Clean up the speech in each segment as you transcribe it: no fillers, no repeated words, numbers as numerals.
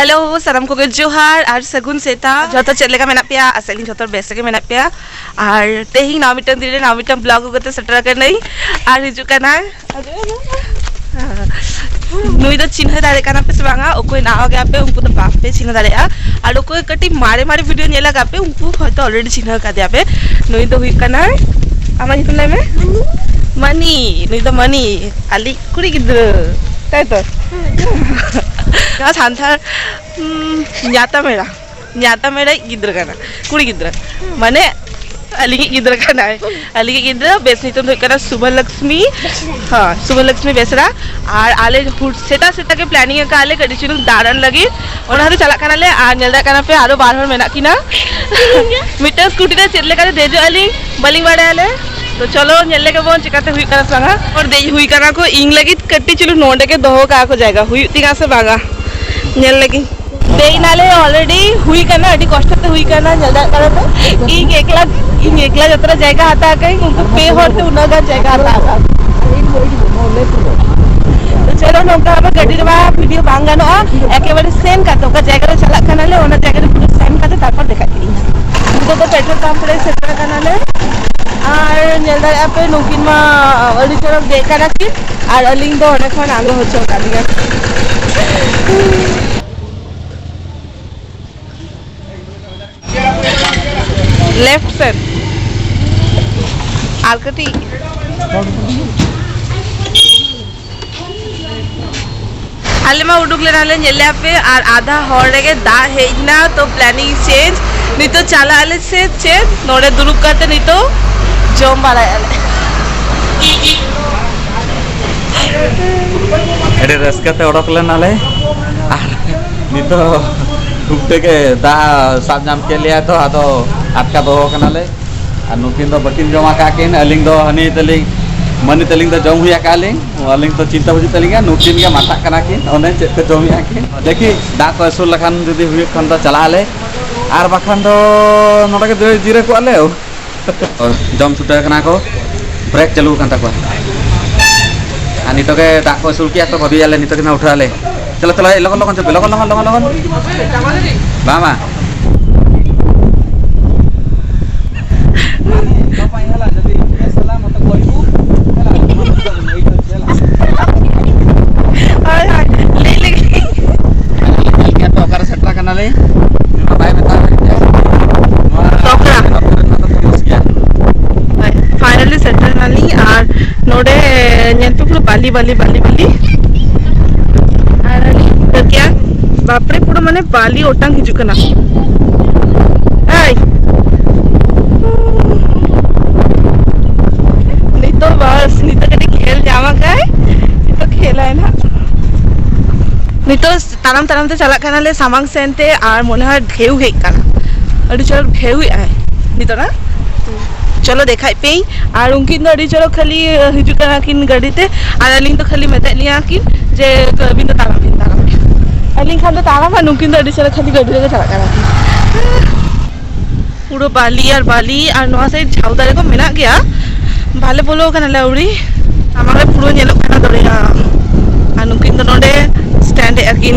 hello साराम को जोहार और सगुन सेता जो चेक लेका मेना पेया आसली जो बेस के मेना पेया और तेही नाव मिटन दिन नाव मिटन ब्लॉग को सेटर कर नहीं और हिजू करना नुई तो चिन्ह दाड़े करना पे से बांगा ओको नाव गया पे उनको तो बाप पे चिन्ह दाड़े और ओको कटी मारे मारे वीडियो नेला गा पे उनको हयतो ऑलरेडी चिन्ह का दिया पे नुई तो हुई करना आमा हितु ले में मनी नुई तो मनी आली कुड़ी गिद्र ताई तो का सांथार न्याता मेरा गिद्र करना कुड़ी गिद्र माने अली गिद्र करना है अली गिद्र बेस नितन तो करना शुभलक्ष्मी हाँ शुभलक्ष्मी बेसरा और आले सेटा सेटा के प्लानिंग का आले कड़ी चुनु दारन लगी और हर चला करना ले आ नेलदा करना पे आरो बार बार मेना किना मीटर स्कूटी रे चेले करे देजो अली बलिंग बाड़े आले तो चलो नेले के बोन चिकाते हुई करा संगा और दे हुई करा को इंग लगी कट्टी चुनु नोंडे के दोहो का को जाएगा हुई तिगा से बागा नेल लगी देई नाले ऑलरेडी हुई करना अडी कष्ट से हुई करना नेलदा करा तो इंग एकला जतरा जाएगा आता कहीं उनको पे होते उनगा जाएगा आता तो चलो नोंका अब गड्डी रे वीडियो बांगा नो एकेबारे सेम का तो का जायगा रे चला करना ले ओना जायगा रे पूरा सेम का तारपर देखा दी तो पेट्रोल पंप रे सेट करना ले और नेलदा पे नुकिन मा अली तरफ देखा रखी और अलिंग दो अनेक खन आंगो होचो कालिया लेफ्ट सर आलकटी आले मा उडुक लेना ले नेले पे और आधा हॉर्ड के दा हेजना तो प्लानिंग चेंज नहीं तो चला आले से चेंज नोड़े दुरुक करते नहीं तो जोम बाला आले एडे रस्कते ओडक लेना ले नहीं तो टुकते के दा साब नाम के लिया तो आदो आटका दो कना ले और नुकिन दो बकिन जमा काकिन अलिंग दो हनी तलिंग मनी तलिंग दो जम हुआ कालिंग अलिंग तो चिंता बुझी तलिंग नुकिन के माता कना किन ओने चेक के जम हुआ किन देखी दा को असूल लखान जदी हुई खन तो चला ले आर बखान दो नोटा के दो जीरे को आले और जम छुटे कना को ब्रेक चालू कान तक आ नितो के दा को असूल किया तो भबी आले नितो के ना उठा ले चलो चलो लगन लगन चल लगन लगन लगन लगन बामा फाइनली सेटल नाली और नोडे नेंतु पूरा बाली बाली बाली बाली और क्या बापरे पूरा माने बाली ओटांग हिजु कना नहीं तो बस नहीं तो कभी खेल जावा का तो खेला है ना नहीं तो ताराम ताराम ते चला करना ले सामांग सेनते और मोने हर ढेउ हे करना अड़ी चलो ढेउ है नहीं तो ना चलो देखा पे और उनकिन अड़ी चलो खाली हिजु करना किन गाड़ी ते और अलिंग तो खाली मेते लिया किन जे कबिन तो ताराम अलिंग खान तो ताराम और उनकिन तो अड़ी चलो खाली गाड़ी रे चला करना पूरा बाली और नोआ से झाउदारे को मेना गया भाले बोलो कना लाउरी हमारे पूरा नेलो कना दरेया और उनकिन तो नोडे स्टैंड अकिन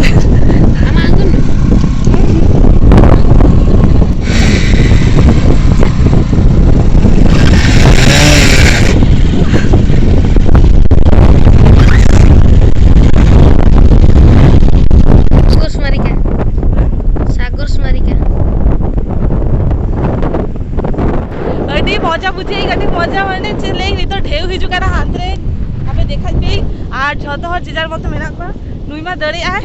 मजा बुझे गटी मजा माने चले नहीं तो ढेउ हिजु करा हाथ रे आपे देखा पे और जतो हर जिजार मत मेना को नुईमा दड़ी आए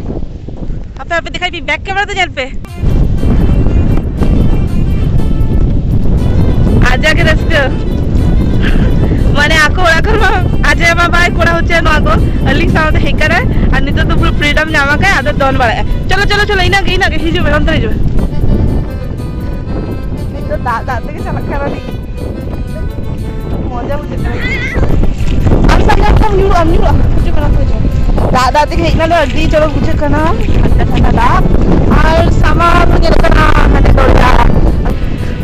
आपे आपे देखा पे बैक कैमरा तो चल पे आजा के रस्ते माने आको ओरा कर आज मा बाय कोड़ा होचे नो आको अली साउंड हे करे और नहीं तो पूरा फ्रीडम जामा का आदत दोन बार चलो चलो चलो इना हिजु में अंदर हिजु नहीं तो दादा के चला करा नहीं मजा बुझे हम सब हम न्यू बुझे कना तो दादा ते हेना ले अड्डी चलो बुझे कना ठंडा ठंडा दा और सामान मुझे कना हने तोड़ा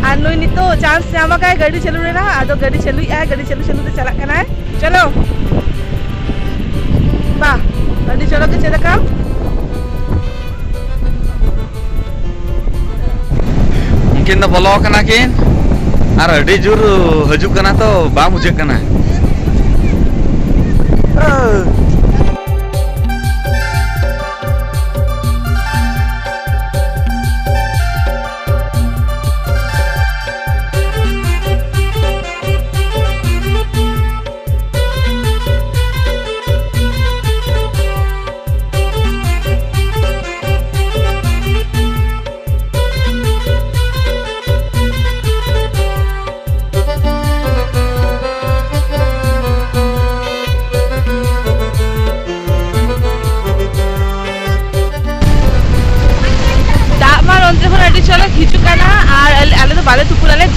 आनो नि तो चांस जामा का गाड़ी चलू रे ना आदो गाड़ी चलू तो चला कना है चलो बा गाड़ी चलो के चला काम उनकिन तो बोलो कना किन और अड़ी जोर हजू कना तो बा मुझे कना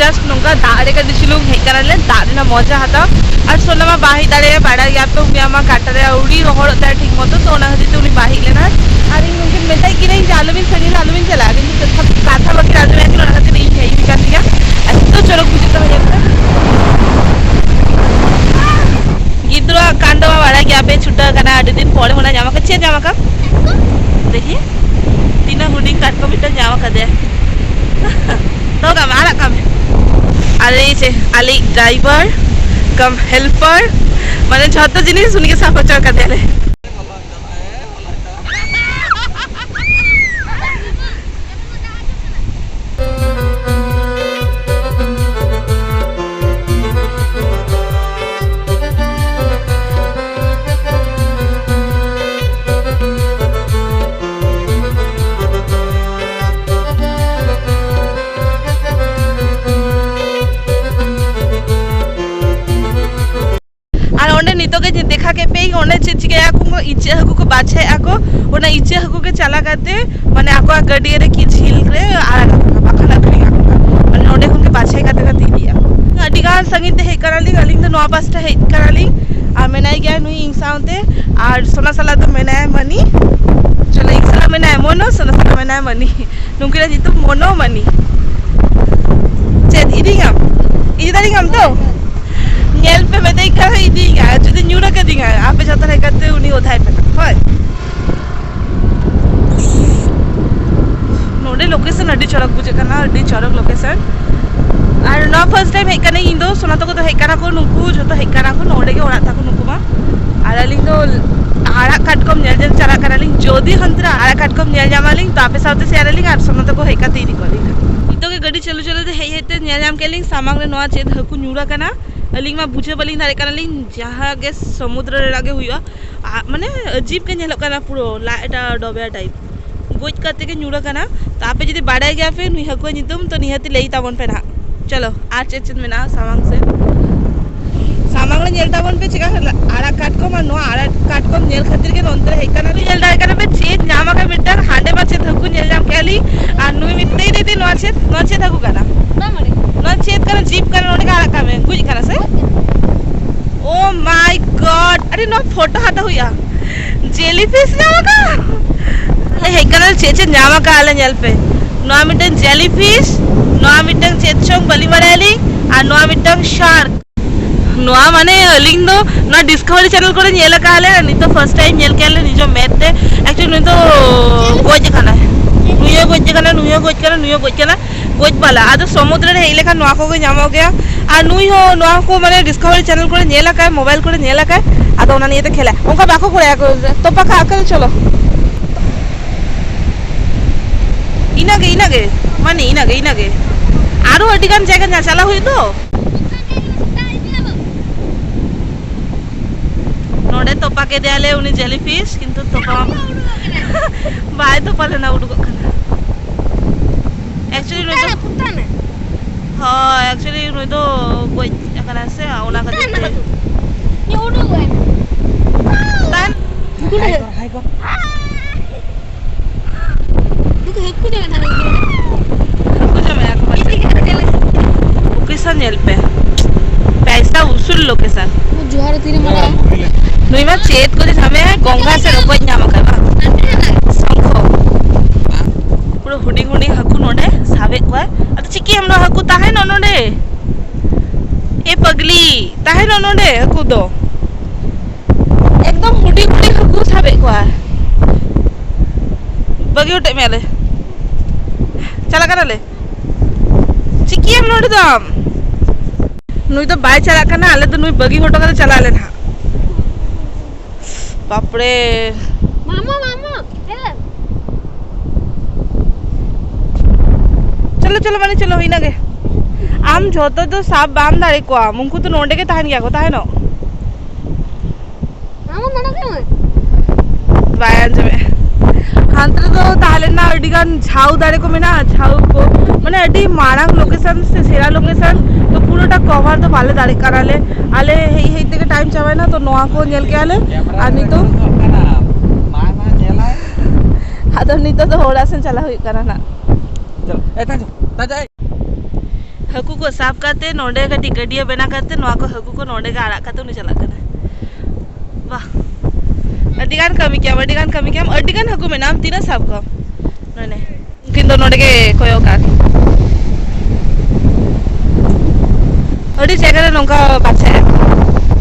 जस्ट नौका दाड़े का दिशिलु हेकराले दाड़ना मजा हाता और सोनामा बाही दाड़े बाड़ा या तो उनियामा काटरे उड़ी रोहड़ ता ठीक मतो तो ओना हदिते उनी बाही लेना और इन उनके मेटाई कि नहीं आलुमिन सनी आलुमिन चला किंतु सब काथा बाकी राजू में कि ओना हदिते नहीं है ही कर दिया तो चलो बुझे तो हो जाता गिद्रा कांडवा बाड़ा क्या पे छुट्टा करना आधे दिन पौड़े होना जामा का छे जामा का देखिए तीना हुडी काट को बिटा जामा का दे तो काम आला काम आले से आली ड्राइवर कम हेल्पर माने छत जिनिस सुन के साफ चढ़ कर देले देखा के पे ओने चिच के आको इचे हकु को बाछे आको ओना इचे हकु के चला करते माने आको गडिये रे की झील रे आरा बाखला करी आको माने ओने खुन के बाछे करते का दिया अडिगान संगीत हे कराली अलिंग नो पास्टा हे कराली आ मेनाई गया नुई इंसाउते और सोना साला तो मेनाय मनी चलो एक साला मेनाय मोनो सोना साला मेनाय मनी नुंकिरा जितु मोनो मनी चेत इदिंगam तो nyel pe me dei kara idinga jodi nyura ka dinga ape jata re kate uni othai pe hoy node location adi chorak buje kana adi chorak location ar no first time hekane indo sona to ko to hekana ko nuku joto hekana ko node ke ora taku nuku ma araling to ara katkom nyel jel chara karaling jodi hantra ara katkom nyel jamaling to ape saute se araling ar sona to ko hekati ni koling ito ke gadi chelu chelu de hete nyel jam keling samang re noa chet haku nyura kana अलिंग में बुझे बलिंग दारे काना लिंग जहाँ के समुद्र रे लागे हुआ माने अजीब के नेलो काना पुरो ला एटा डोबे टाइप गोज करते के न्यूरा काना तो आपे जदी बाड़ा गया फिर नुई हको नितुम तो निहति लेई ताबन पे ना चलो आर चेचन में ना सामांग से सामांग ले नेल ताबन पे चिका आरा काट को नो आरा काट को नेल खातिर के नंतर हे काना नेल दारे काना पे चेत नामा का बिटर हांडे बाचे थकु नेल जाम केली आ नुई मित्ते देते नो चेत थकु काना ना मरे ना चेत काना जीप काना नोडे का आरा में गुज काना से ओ माय गॉड अरे नो फोटो हाता हुआ जेलीफिश नामा का हे काना चेचे नामा का आला नेल पे नो मिटन जेलीफिश नो मिटन चेचोंग बली मराली आ नो मिटन शार्क नोआ माने अलिंग दो ना डिस्कवरी चैनल करे नेला का आले नि तो फर्स्ट टाइम नेल के आले निजो मैथ एक्चुअली नि तो गोज खाना नुयो गोज खाना गोज वाला आदो समुद्र रे हेले का नोआ को जामो गया आ नुई हो नोआ को माने डिस्कवरी चैनल करे नेला का मोबाइल करे नेला का आदो ना नियते खेला उनका बाको करे तो पका आकर चलो इनागे माने इनागे आरो अडिगान जगह ना चला हुई तो नोडे तोपा के देले उनी जेलीफिश किंतु तोपा बाय तो पाले ना उडुक खाना एक्चुअली नो तो हां एक्चुअली नो तो कोई एकरा से ओना का दे ये उडु गए तान हाय को दुक हेकु जगह ना हेकु जमे आक पासे लोकेशन नेल पे पैसा उसूल लोकेशन वो जुहार तीरे मारा नुई मा चेत को हमें गंगा से रोपज नाम करबा संखो पुरो हुडी हकु नोडे साबे को अत चिकी हमनो हकु ताहे न नोडे ए पगली ताहे न नोडे हकु दो एकदम हुडी हकु साबे को बगी उठे मेले चला करले ᱵᱟᱹᱜᱤᱭᱟᱢ ᱱᱚᱰᱮ ᱫᱚ ᱱᱩᱭ ᱫᱚ ᱵᱟᱭ ᱪᱟᱞᱟᱜ ᱠᱟᱱᱟ ᱟᱞᱮ ᱫᱚ ᱱᱩᱭ ᱵᱟᱹᱜᱤ ᱦᱚᱴᱚ ᱠᱟᱛᱮ ᱪᱟᱞᱟᱜ ᱟᱞᱮ ᱱᱟᱦᱟᱜ बापरे मामा मामा चलो चलो माने चलो हिना गे आम जोतो तो साफ बाम दारे को मुंकु तो नोंडे के ताहन गया को ताहनो मामा नडा के बायान जमे हांतरे तो ताहले ना अडिगान झाउ दारे को मेना झाउ को माने अडी मारांग लोकेशन से सेरा लोकेशन तो पुरोटा कवर तो बाले दारे कराले आले हेई हेई तेके टाइम चावे ना तो नोआ को नेल के आले आनी तो आदो नीतो तो होड़ा से चला हुई करा ना चल ए ताजा हकू को साफ करते नोंडे का टिकटिया बना करते नोआ को हकू को नोंडे का आड़ा करते उन्हें चला करना वाह अडिगान कमी क्या अडिगान हकू में नाम तीना साफ को नोने किंतु नोंडे के कोई औकात अड़ी जगह रे नोंका बाचा है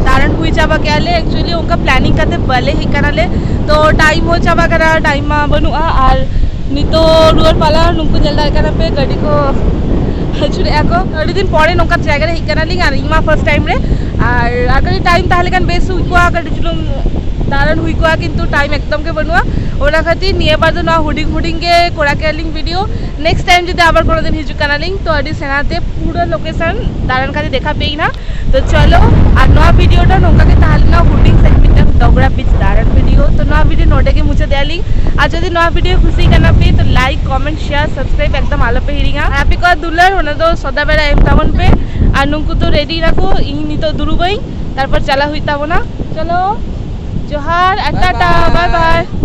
दारण हुई चाबा क्या ले एक्चुअली उनका प्लानिंग करते भले ही करा ले तो टाइम हो चाबा करा टाइम मा बनुआ और नितो रुअर पाला नुंकु जल्दा करा पे गाड़ी को हचुरे आको अड़ी दिन पड़े नोंका जगह रे हिकना लिंग और इमा फर्स्ट टाइम रे और आकर टाइम ताहले कान बेस हुई को आकर जुलुम दारण हुई को किंतु टाइम एकदम के बनुआ ओना खातिर निये बार तो ना हुडिंग के कोड़ा के लिंग वीडियो नेक्स्ट टाइम जदि आबार कोनो दिन हिजु काना लिंग तो अड़ी सेनाते पूरा लोकेशन दारण खातिर देखा पेई ना तो चलो और नया वीडियोटा नोंका के ताहले ना हुडिंग से मिटम डगरा बीच दारण वीडियो तो नया वीडियो नोटे के मुझे देली आज जदि नया वीडियो खुशी करना पे तो लाइक कमेंट शेयर सब्सक्राइब एकदम आलो पे हिरिंगा हैप्पी को दुलर होना तो सदा बेला एम तावन पे और नुंकु तो रेडी रखो इनी तो दुरुबई तारपर चला हुई तावना चलो जोहार टाटा बाय बाय